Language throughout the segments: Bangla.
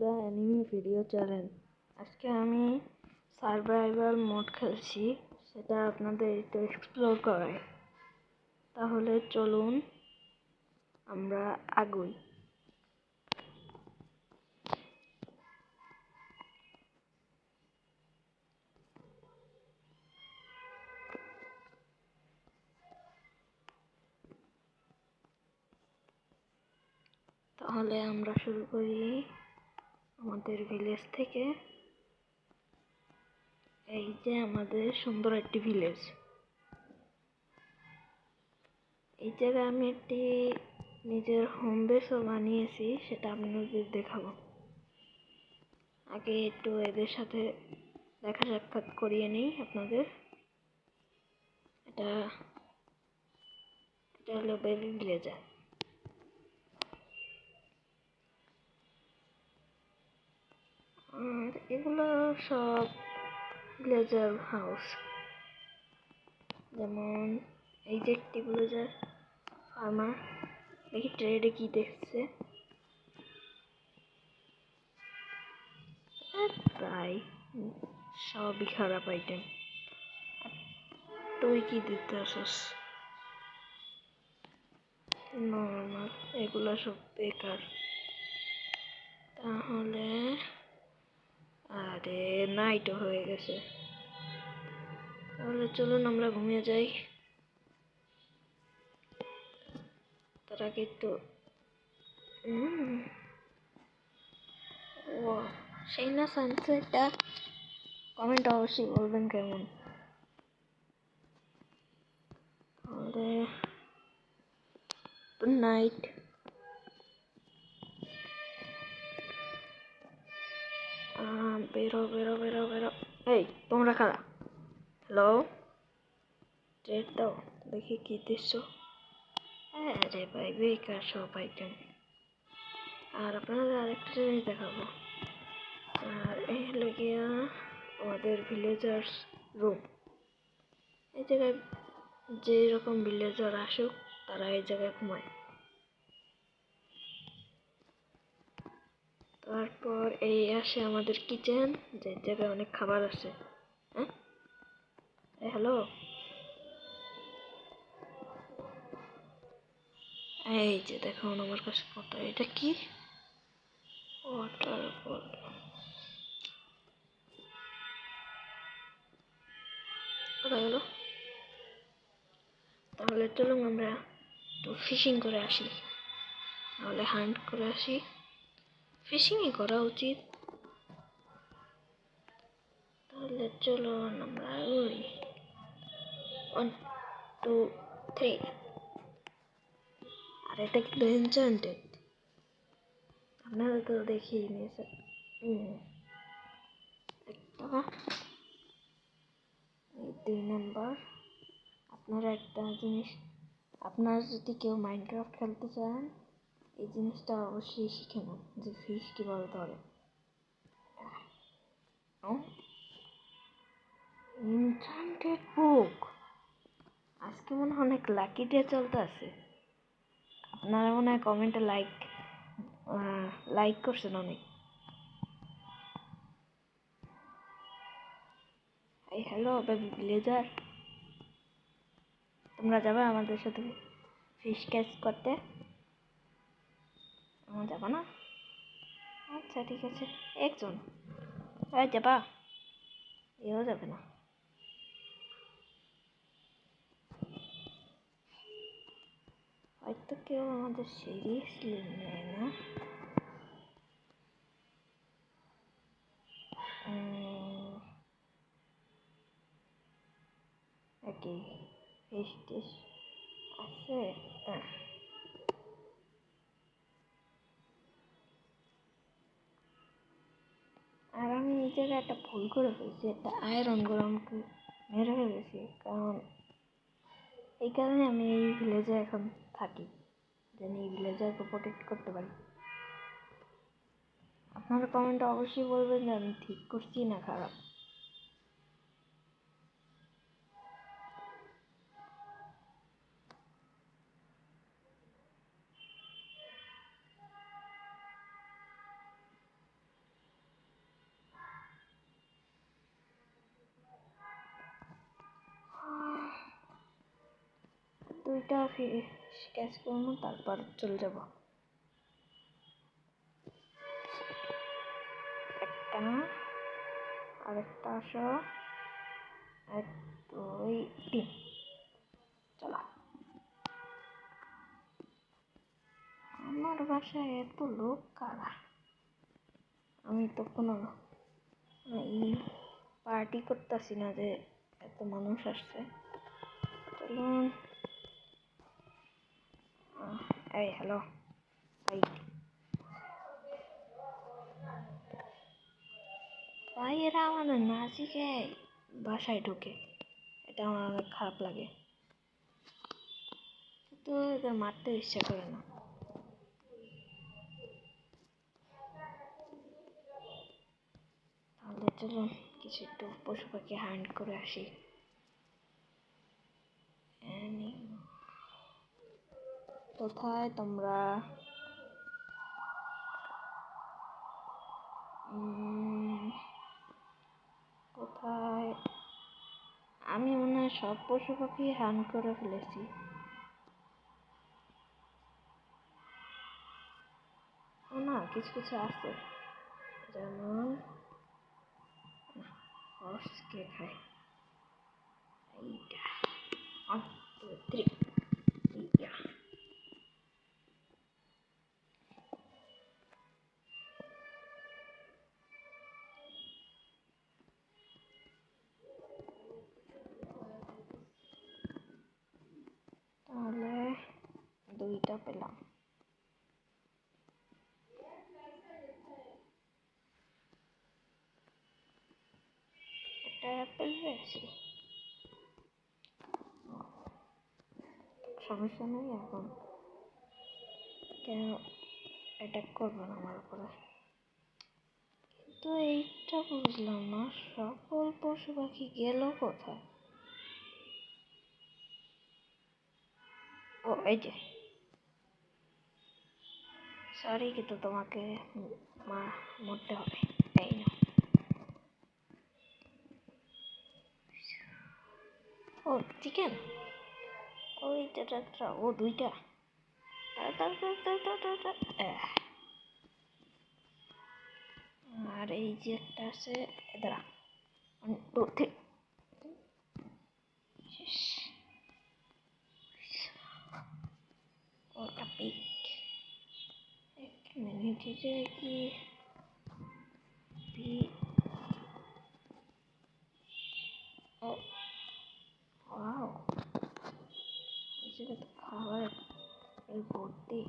The anime video channel. আজকে আমি সার্ভাইভাল মোড খেলছি, সেটা আপনাদের একটু এক্সপ্লোর করাই। তাহলে চলুন আমরা আগুই। তাহলে আমরা শুরু করি আমাদের ভিলেজ থেকে। এই যে আমাদের সুন্দর একটি ভিলেজ। এই জায়গায় আমি একটি নিজের হোম বেসও বানিয়েছি, সেটা আপনাদের দেখাবো। আগে একটু এদের সাথে দেখা সাক্ষাৎ করিয়ে নিই আপনাদের। এটা হলো বেবি ভিলেজার। আর এগুলো সব ভিলেজার হাউস। যেমন এই যে একটি ভিলেজার ফার্মার, দেখি ট্রেডে কি দেখছে। প্রায় সবই খারাপ আইটেম। তুই কি দিতে আসস? নর্মাল, এগুলো সব বেকার। তাহলে আরে নাইটও হয়ে গেছে। তাহলে চলুন আমরা ঘুমিয়ে যাই। তার আগে একটু ও সেই না সানসেটটা, কমেন্ট অবশ্যই বলবেন কেমন। তাহলে গুড নাইট। বেরো বেরো বেরো বেরো। এই তোমরা কারা? হ্যালো, ট্রেড দাও, দেখি কি দিচ্ছ। আরে ভাই বেকার সব আইটেম। আর আপনাদের আরেকটা জিনিস দেখাবো। আর এই হলো গিয়া আমাদের ভিলেজার্স রুম। এই জায়গায় যে রকম ভিলেজার আসুক তারা এই জায়গায় ঘুমায়। তারপর এই আসে আমাদের কিচেন, যে জায়গায় অনেক খাবার আছে। হ্যাঁ, হ্যালো, এই যে দেখুন আমার কাছে কত। এটা কি? ওয়াটার বল। কোথায় গেল? তাহলে চলুন আমরা একটু ফিশিং করে আসি, তাহলে হান্ট করে আসি। ফিশিংই করা উচিত। তাহলে চলুন আমরা ওই 1 2 3। আর এটা কিন্তু এনচান্টেড, আপনারা তো দেখিয়ে নিয়েছেন। একটা 2 নম্বর। আপনারা একটা জিনিস, আপনারা যদি কেউ মাইনক্রাফট খেলতে চান, এই জিনিসটা অবশ্যই শিখে নেন যে ফিশ কীভাবে ধরে। এনচান্টেড বুক। আজকে মনে হয় অনেক লাকি ডে চলতে আছে। আপনারা মনে হয় কমেন্টে লাইক করছেন অনেক। এই হ্যালো বেবি ভিলেজার, তোমরা যাবে আমাদের সাথে ফিশ ক্যাচ করতে? আমার যাবা না? আচ্ছা ঠিক আছে, একজন যাবা, এও যাবে না। হয়তো কেউ আমাদের সিরিয়াসলি নেয় না। কি ফিশ টিশ আছে? আর আমি এই জায়গায় একটা ভুল করে ফেলছি, একটা আয়রন গরমকে মেরে ফেলেছি। কারণ এই কারণে আমি এই ভিলেজে এখন থাকি, যেন এই ভিলেজারকে প্রোটেক্ট করতে পারি। আপনারা কমেন্টে অবশ্যই বলবেন যে আমি ঠিক করছি না খারাপ। ওইটা ক্যাচ করবো, তারপর চলে যাব। একটা, আরেকটা আসো, 1 2 3, চলো। আমার বাসায় এত লোক কারা? আমি তো কোনো এই পার্টি করতেছি না যে এত মানুষ আসছে। চলুন। এই হ্যালো ভাই, ভাই এরা আমাদের না শিখে বাসায় ঢুকে, এটা আমার অনেক খারাপ লাগে। তো এদের মারতে ইচ্ছা করে না। তাহলে চলুন কিছু একটু পশু পাখি হান্ট করে আসি। কোথায় তোমরা? কোথায়? আমি মনে হয় সব পশু পাখি হান্ট করে ফেলেছি। না, কিছু কিছু আছে, যেমন হর্স কে খায়, এইটা 1 2 3, এইটা। তাহলে 2টা পেলাম। একটা অ্যাপেল পেয়েছি, সমস্যা নেই। এখন কেন অ্যাটাক করবো না আমার উপরে? কিন্তু এইটা বুঝলাম না, সকল পশু পাখি গেল কোথায়? ও এই যে, সরি কিন্তু তোমাকে মরতে হবে। এই না, ও চিকেন, ওইটা, ও 2টা। আর এই যে একটা আছে, দাঁড়া, 1 2 3, শেষ। ওটা পিক। 1 মিনিট, এটা কি ও ওয়াও, এটা তো খাবার ভর্তি।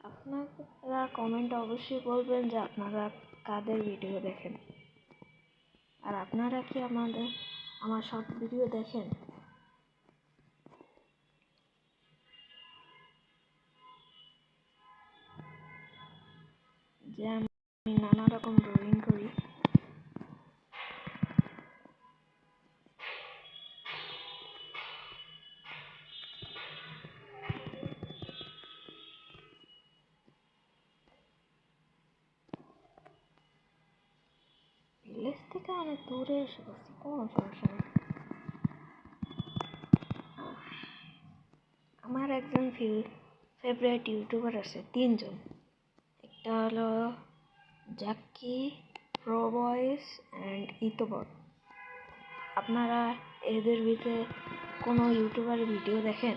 আপনারা কমেন্ট অবশ্যই বলবেন যে আপনারা কাদের ভিডিও দেখেন, আর আপনারা কি আমার শর্ট ভিডিও দেখেন? যে আমি নানা রকম ড্রয়িং করি। ভিলেজ থেকে অনেক দূরে এসে গেছি, কোনো সমস্যা নেই। আমার একজন ফেভারিট ইউটিউবার আছে, 3জন। একটা হলো জাকি, প্রো বয়েস অ্যান্ড ইতোবর। আপনারা এদের ভিতরে কোনো ইউটিউবারের ভিডিও দেখেন?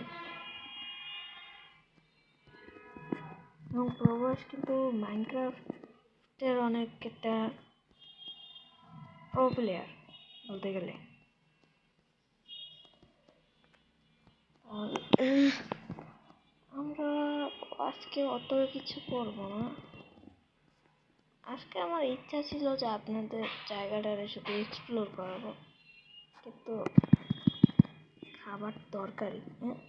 এবং প্রো বয়েস কিন্তু মাইনক্রাফটের অনেক একটা প্রো প্লেয়ার বলতে গেলে। আমরা আজকে অত কিছু করবো না। আজকে আমার ইচ্ছা ছিল যে আপনাদের জায়গাটারে শুধু এক্সপ্লোর করাবো, কিন্তু খাবার দরকারি। হ্যাঁ,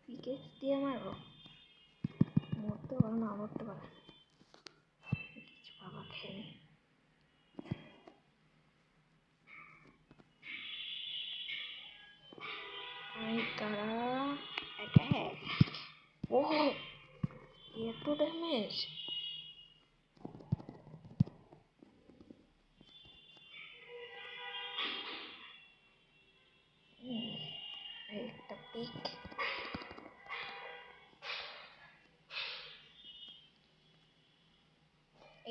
পিকেক্স দিয়ে মারবো, মরতে পারে না, মরতে পারে। কিছু খাবার খেয়ে নি। তারা অ্যাটাক, ও এত ড্যামেজ!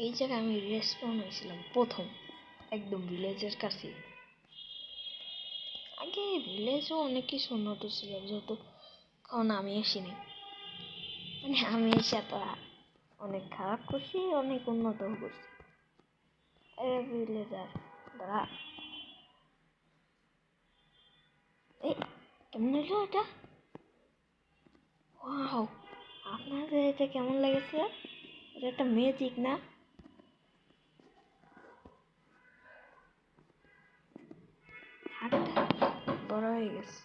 এই জায়গায় আমি রেসপন হয়েছিলাম প্রথম, একদম ভিলেজের কাছে। আগে ভিলেজও অনেক কিছু উন্নত ছিল, যতক্ষণ আমি আসিনি। মানে আমি এসে তো অনেক খারাপ করছি, অনেক উন্নত করছি। ভিলেজার দাঁড়া, এই কেমন হলো এটা? ওয়াও, আপনাদের এটা কেমন লেগেছে? এটা একটা ম্যাজিক না? হাতটা বড় হয়ে গেছে।